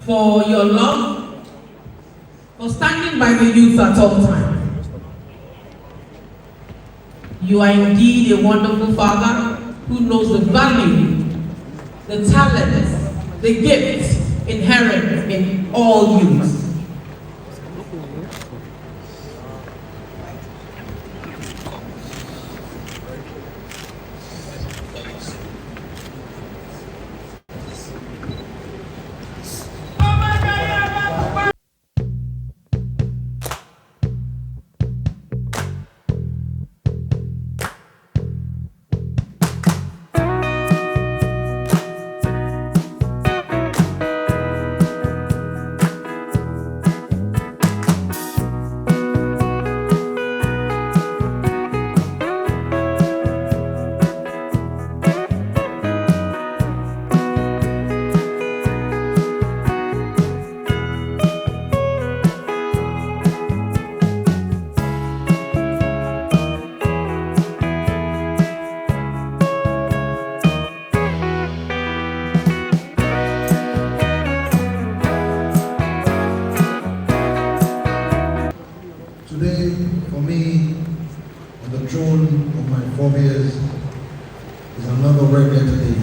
for your love, for standing by the youth at all times. You are indeed a wonderful father who knows the value, the talents, the gifts inherent in all youth. Today, for me, on the throne of my forebears, is another record day.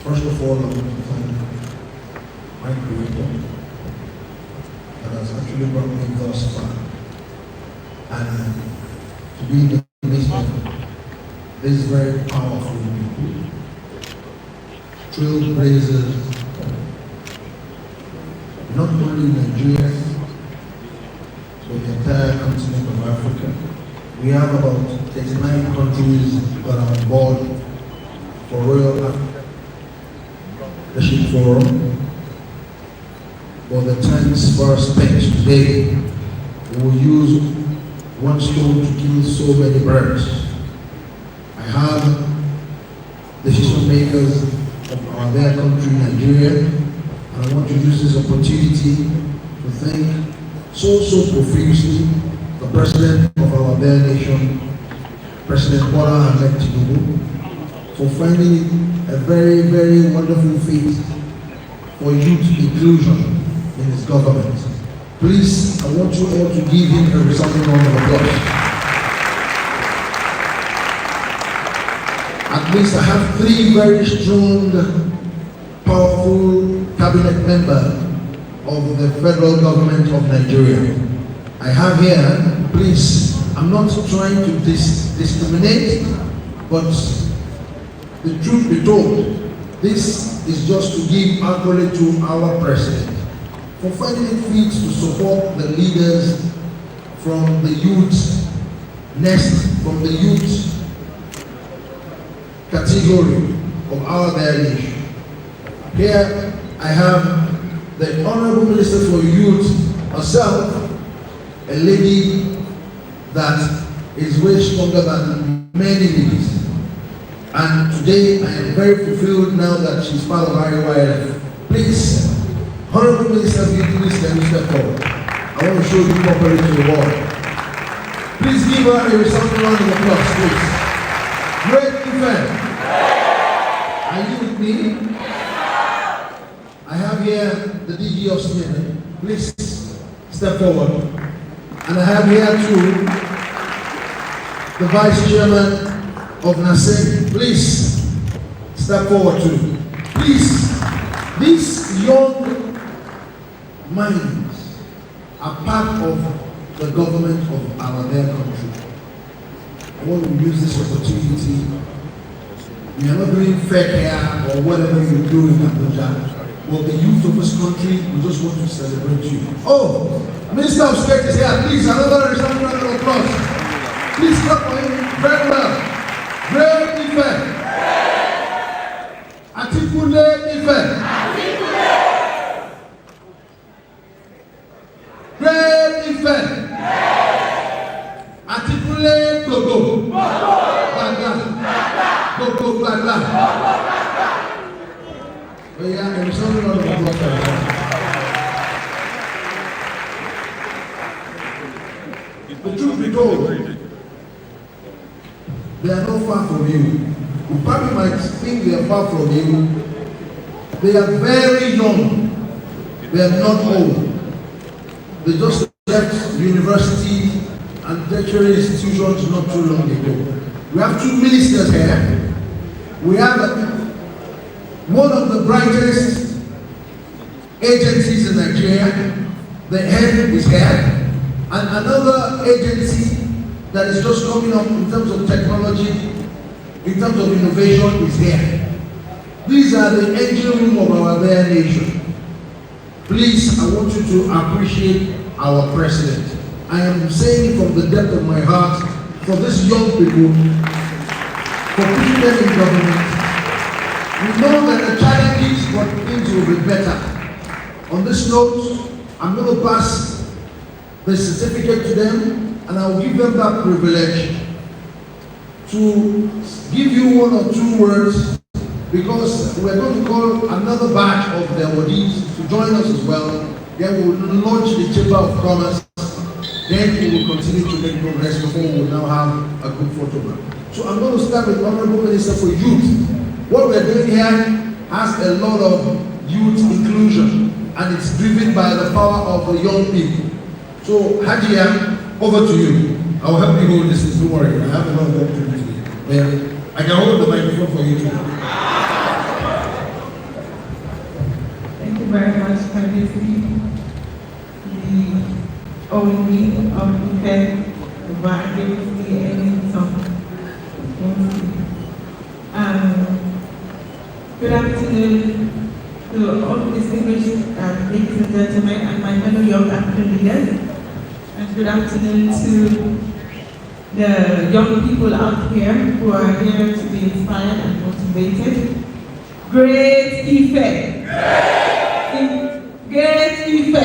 First of all, I want to thank my Creator that has actually brought me thus far. And to be in the midst of this very powerful people, trailblazers, not only Nigeria, but the entire continent of Africa. We have about 39 countries that are on board for Royal Africa Leadership Forum. For the thanks first spent today, we will use one stone to kill so many birds. I have decision makers of our dear country, Nigeria. I want to use this opportunity to thank so profusely the President of our dear nation, President Bola Ahmed Tinubu, for finding it a very wonderful feat for youth inclusion in his government. Please, I want you all to give him a resounding round of applause. At least I have three very strong, powerful cabinet member of the federal government of Nigeria. I have here, please, I'm not trying to discriminate, but the truth be told, this is just to give accolade to our president for finding it fit to support the leaders from the youth nest, from the youth category of our dear nation. Here I have the Honorable Minister for Youth herself, a lady that is way stronger than many ladies. And today I am very fulfilled now that she's part of IYF. Please, Honorable Minister, please can you step forward? I want to show you properly to the world. Please give her a resounding round of applause, please. Great event. Are you with me? I have here the DG of Smith. Please step forward. And I have here too the Vice Chairman of NASEC. Please step forward too. Please, these young minds are part of the government of our dear country. I want to use this opportunity. We are not doing fair care or whatever you do in Abuja. Well, the youth of this country, we just want to celebrate you. Oh, Minister of State is here. Please, another resounding round of applause. Please clap for him very well. Great event. Articulate event. Great event. Articulate go. Go, blah. Oh yeah, and something on the The truth be told, they are not far from you. You probably might think they are far from you. They are very young. They are not old. They just left university and tertiary institutions not too long ago. We have two ministers here. We have one of the brightest agencies in Nigeria. The head is here. And another agency that is just coming up in terms of technology, in terms of innovation, is here. These are the engine room of our bare nation. Please, I want you to appreciate our president. I am saying from the depth of my heart, for these young people, for putting them in government. We know that the challenges, but things will be better. On this note, I'm going to pass the certificate to them, and I will give them that privilege to give you one or two words, because we're going to call another batch of the awardees to join us as well. Then we will launch the Chamber of Commerce. Then we will continue to make progress before we will now have a good photograph. So I'm going to start with Honorable Minister for Youth. What we're doing here has a lot of youth inclusion, and it's driven by the power of the young people. So Hajia, over to you. I'll help you hold this, don't worry. I have a lot of work to do today. Well, I can hold the microphone for you too. Thank you very much, Previously, the Ooni of Ife, the Vagabondsy, and some. Good afternoon to all distinguished ladies and gentlemen and my fellow young African leaders. And good afternoon to the young people out here who are here to be inspired and motivated. Great Ife! Great Ife!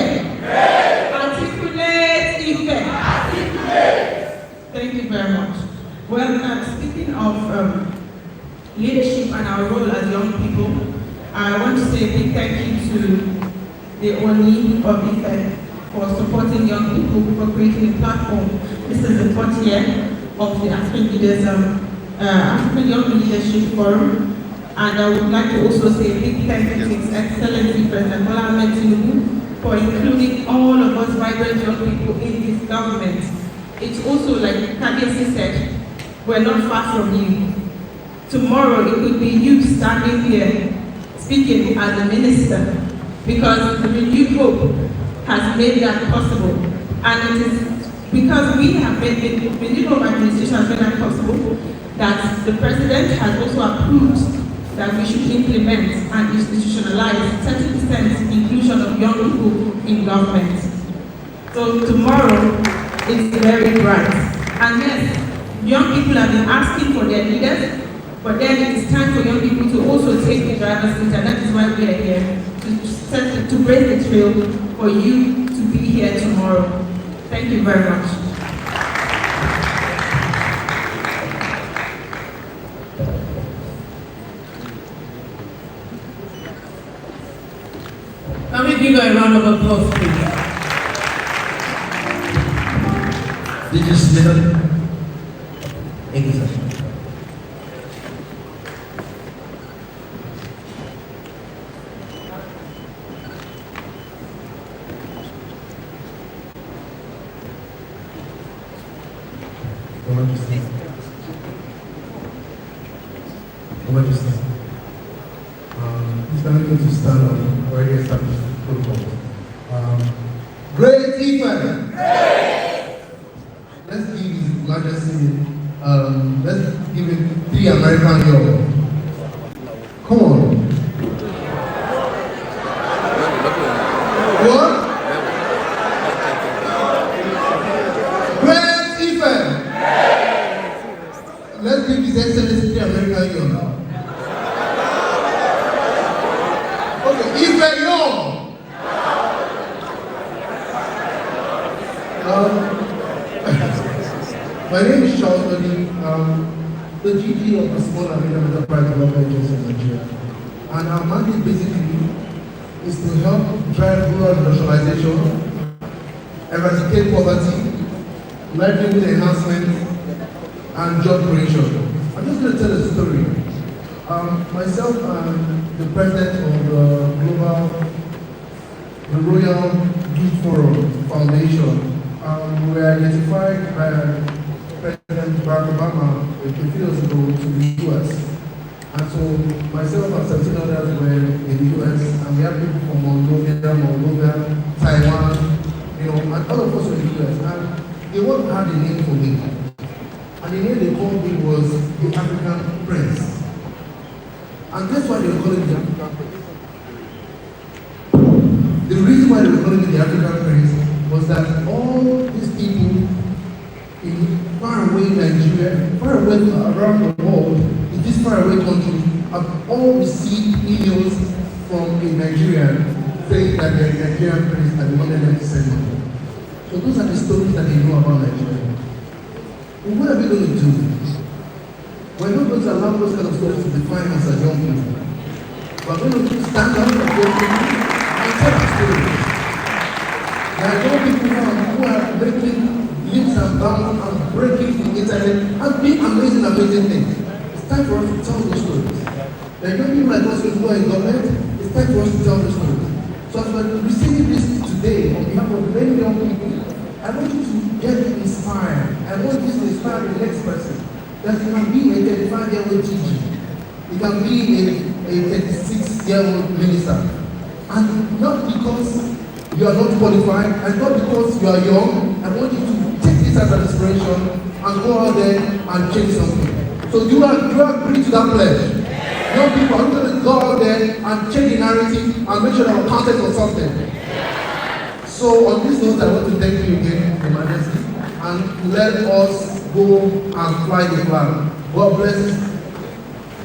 Articulate Ife! Thank you very much. Well, speaking of leadership and our role as young people, I want to say a big thank you to the Ooni of Ife for supporting young people, for creating a platform. This is the 4th year of the African Leaders, African Young Leadership Forum. And I would like to also say a big thank you to His Excellency President Bola Ahmed Tinubu for including all of us vibrant young people in his government. It's also, like Kabiyesi said, we're not far from you. Tomorrow it could be you standing here speaking as a minister, because the renewed hope has made that possible. And it is because we have made the renewed hope administration has made that possible that the president has also approved that we should implement and institutionalize 30% inclusion of young people in government. So tomorrow is very bright. And yes, young people have been asking for their leaders, but then it is time for young people to also take the driver's seat, and that is why we are here, to break the trail for you to be here tomorrow. Thank you very much. Can we give her a round of applause, please? Did you smell? Thank you, sir. He's going to stand on already established protocols. Great Ife! Let's give His Majesty, let's give him 3 American euros. Come on. What? Great Ife! Let's give His Excellency 3 American euros. Okay, Ife yo! My name is Charles Ooni, the GD of the Small and Medium Enterprise Development Agency in Nigeria. And our mandate basically is to help drive rural industrialization, eradicate poverty, livelihood enhancement, and job creation. I'm just going to tell a story. Myself and the president of the Royal Youth Forum Foundation, we were identified by President Barack Obama a few years ago to the US. And so myself and 17 others were in the US, and we had people from Moldova, Taiwan, and all of us were in the US. And they all had a name for me. And the name they called me was the African Prince. And that's why they were calling me the African Prince. The reason why they were calling me the African Prince was that all these people in faraway Nigeria, far away around the world, in this faraway country, have all received emails from a Nigerian saying that the Nigerian prince had wanted them to send money. So those are the stories that they know about Nigeria. But what are we going to do? We're not going to allow those kind of stories to define us as young people. We're going to stand up and go and tell the stories. There are young people who are making leaps and bounds and breaking the internet and doing amazing things. It's time for us to tell those stories. There are young people like us who are in government. It's time for us to tell those stories. So as we're receiving this today on behalf of many young people, I want you to get inspired. I want you to inspire the next person. That you can be a 35-year-old teacher. You can be a 36-year-old minister. And not because you are not qualified, and not because you are young, I want you to take this as an inspiration and go out there and change something. So do you agree to that pledge? Young people are going to go out there and change the narrative and make sure that we're counted for something. So on this note, I want to thank you again, Your Majesty, and let us go and fly the flag. God bless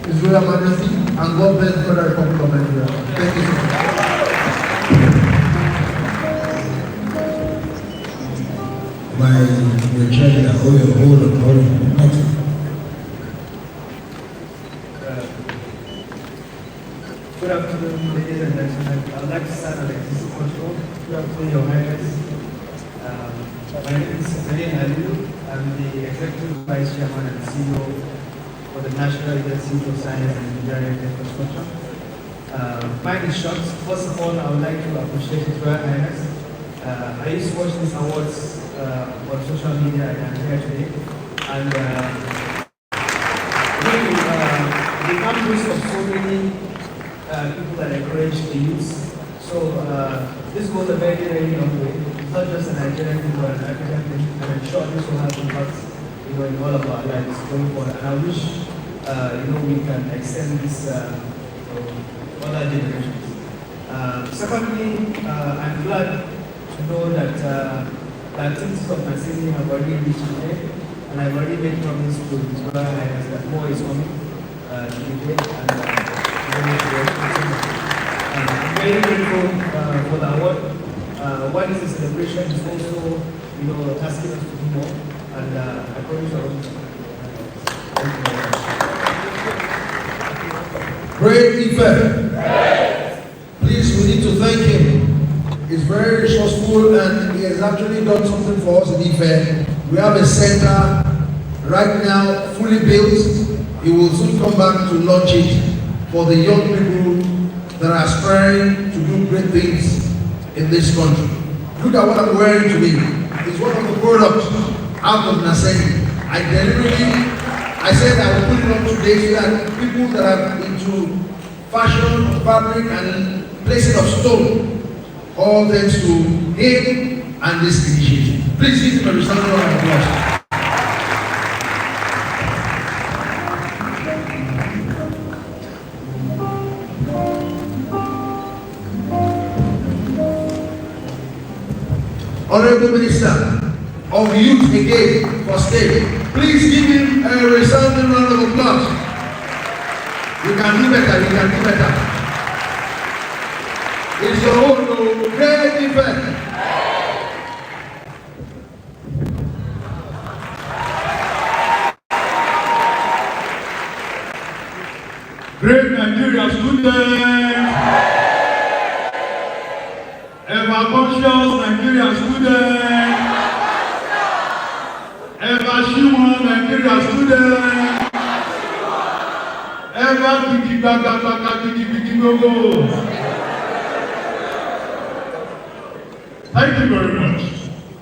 His Royal Majesty, and God bless the Federal Republic of Nigeria. Thank you so much. My chairman, hold on. Good afternoon, ladies and gentlemen. I would like to start at existing control. Good afternoon, Your Highness. My name is Zane Aliu. I'm the Executive Vice Chairman and CEO for the National Agency for Science and Engineering Infrastructure. Mine is short. First of all, I would like to appreciate His Royal Highness. I used to watch these awards on social media, and I'm here today. And really, the campus of so many people that encourage the youth. So this goes a very, very long way. It's not just a Nigerian thing or an African thing, and I'm sure this will have impact, in all of our lives going forward. And I wish, we can extend this to other generations. Secondly, I'm glad to know that the activities of my city have already reached today, and I've already made promise to His Royal Highness that more is coming to the day. I'm very grateful for the award. What is the celebration is also, asking us to do more, and I promise you. Thank you very much. Great effect. Please, we need to thank him. He's very resourceful, and he has actually done something for us in Ife. We have a center right now, fully built. He will soon come back to launch it for the young people that are aspiring to do great things in this country. Look at what I'm wearing today. It's one of the products out of Naseni. I said I will put it on today so that people that are into fashion, fabric, and placing of stone, all thanks to him and this initiative. Please give him a resounding round of applause. Honorable Minister of Youth again for state. Please give him a resounding round of applause. You can do better, It's your own great event. Great Nigeria students. Ever conscious Nigeria student. Ever she one Nigeria student. ever gidi go. Thank you very much.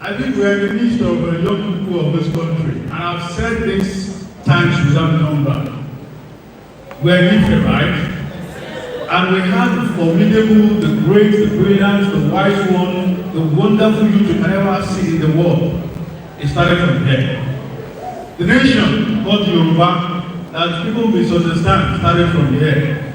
I think we are in the midst of young people of this country, and I've said this times without number. We are different, right? And we have the formidable, the great, the brilliant, the wise one, the wonderful youth you can ever see in the world. It started from here. The nation called Yoruba, that people misunderstand, started from here.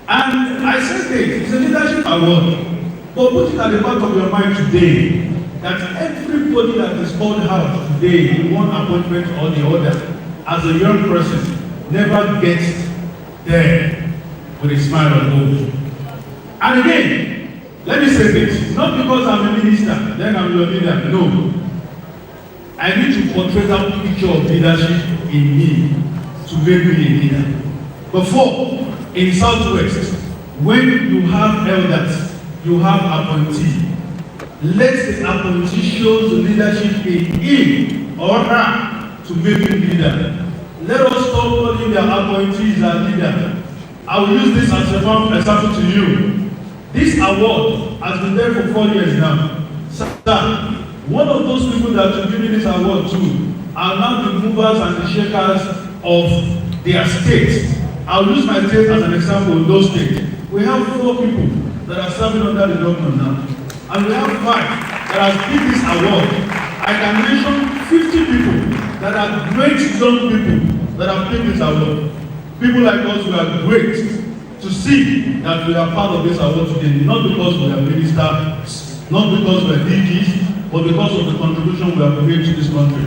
And I said it's a leadership award. But put it at the back of your mind today, that everybody that is called out today in one appointment or the other, as a young person, never gets there with a smile on both. And again, let me say this, not because I'm a minister, then I'm your leader, no. I need to portray that picture of leadership in me to make me a leader. Before, in Southwest, when you have elders, you have appointee. Let the appointee show the leadership in him or her to make him leader. Let us stop calling their appointees as leader. I will use this as a example to you. This award has been there for 4 years now. Sir, one of those people that will give me this award to are now the movers and the shakers of their state. I will use my state as an example in those states. We have 4 people that are serving under the government now. And we have 5 that have given this award. I can mention 50 people that are great young people that have given this award. People like us who are great to see that we are part of this award today, not because we are ministers, not because we are DGs, but because of the contribution we have made to this country.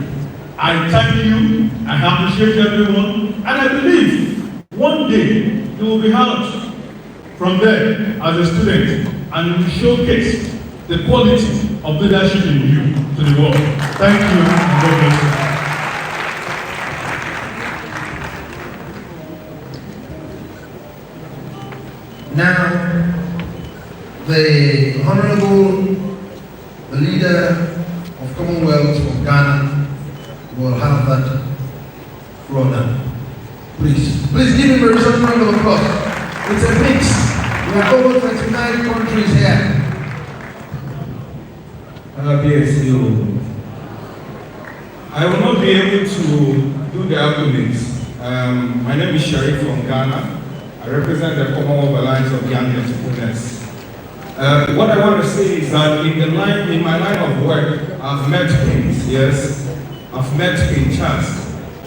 I thank you, I appreciate everyone, and I believe one day you will be out from there as a student and you will showcase the quality of leadership in you to the world. Thank you, and God bless you. Now, the Honorable, the leader of Commonwealth of Ghana will have that floor now. Please give him a resounding round of applause. It's a mix. We are over 29 countries here. BSU. I will not be able to do the arguments. My name is Sharif from Ghana. I represent the Commonwealth Alliance of Young Entrepreneurs. What I want to say is that in my line of work, I've met kings, yes. I've met King Charles.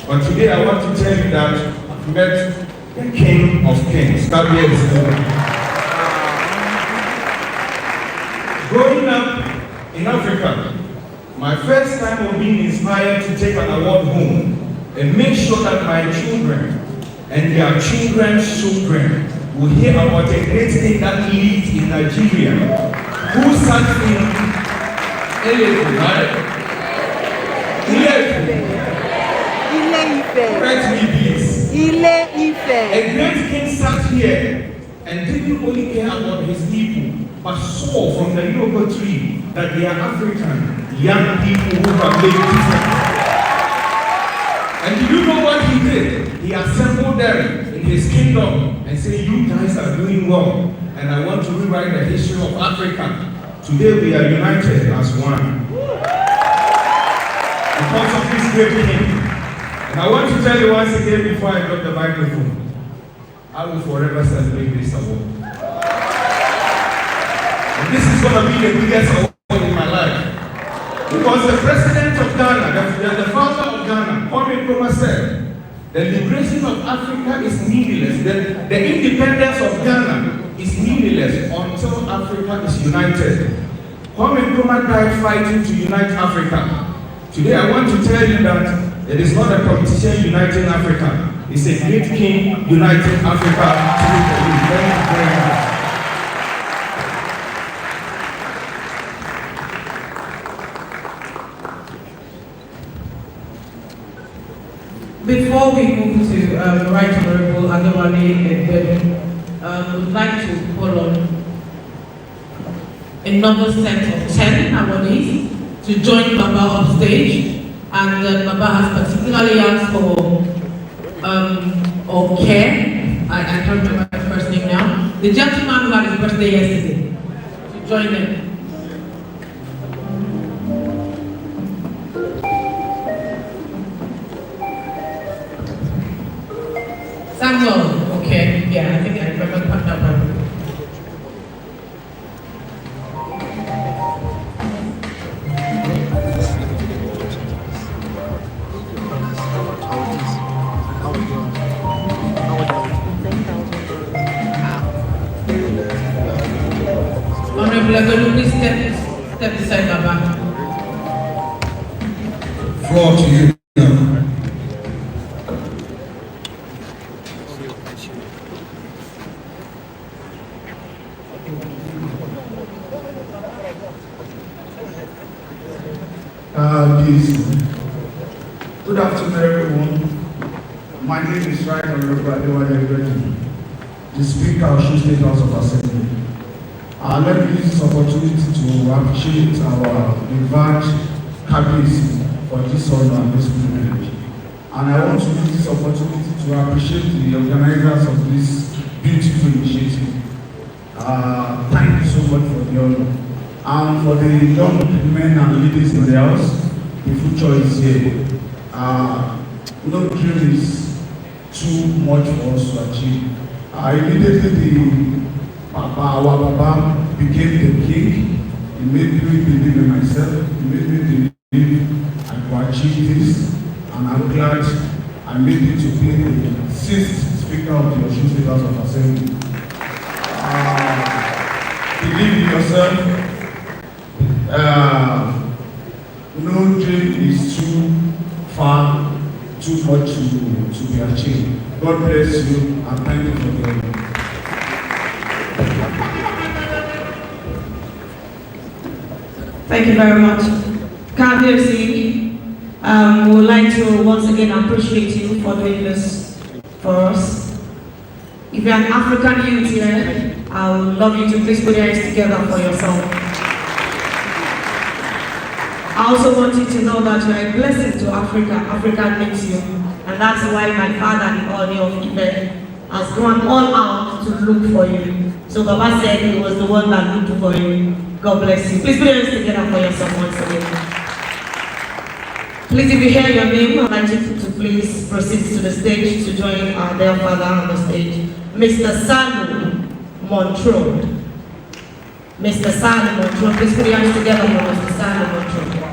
But today I want to tell you that I've met the King of Kings. Growing up in Africa, my first time of being inspired to take an award home and make sure that my children and their children's children will hear about a great thing that lived in Nigeria, who sat in Elephant, right? Correct me, please. A great king sat here and didn't only care about his people, but saw from the Yoruba tree that they are African young people who have made a difference. And do you know what he did? He assembled them in his kingdom and said, you guys are doing well, and I want to rewrite the history of Africa. Today we are united as one. Because of this great king. And I want to tell you once again before I drop the microphone, I will forever celebrate this award. And this is going to be the biggest award in my life. Because the president of Ghana, the founder of Ghana, Kwame Nkrumah said, the liberation of Africa is meaningless. The independence of Ghana is meaningless until Africa is united. Kwame Nkrumah died fighting to unite Africa. Today I want to tell you that it is not a competition uniting Africa. It's a great king uniting Africa. Thank you very much. Before we move to Right Honorable Adewale, I would like to call on another set of 10 awardees to join Baba on stage, and Baba has particularly asked for Okay. I can't remember his first name now. The gentleman who had his birthday yesterday. To join them. Samuel. Okay. Yeah, I think I remember that one. Honorable, please step aside, Baba. Floor to you now. Peace. Good afternoon, everyone. My name is Right Honorable Adewale, the Speaker of Osun State House of Assembly. Let me use this opportunity to appreciate our revered Cabinet for this honor and this privilege. And I want to use this opportunity to appreciate the organizers of this beautiful initiative. Thank you so much for the honor. And for the young men and ladies in the house, the future is here. No dream is too much for us to achieve. Immediately our Baba became the king. He made me believe in myself. He made me believe I could achieve this. And I'm glad I made it to be the 6th Speaker of the Osun State House of Assembly. Believe in yourself. No dream is too far, too much to be achieved. God bless you and thank you for the honor. Thank you very much. Kabir, we would like to once again appreciate you for doing this for us. If you're an African youth here, I would love you to please put your hands together for yourself. I also want you to know that you are a blessing to Africa. Africa needs you. And that's why my father, the Ooni of Ife, has gone all out to look for you. So Baba said he was the one that looked for you. God bless you. Please put your hands together for yourself once again. Please, if you hear your name, I'd like you to please proceed to the stage to join our dear father on the stage. Mr. Salu Montrode. Mr. Salu Montrode. Please put your hands together for Mr. Salu Montrode.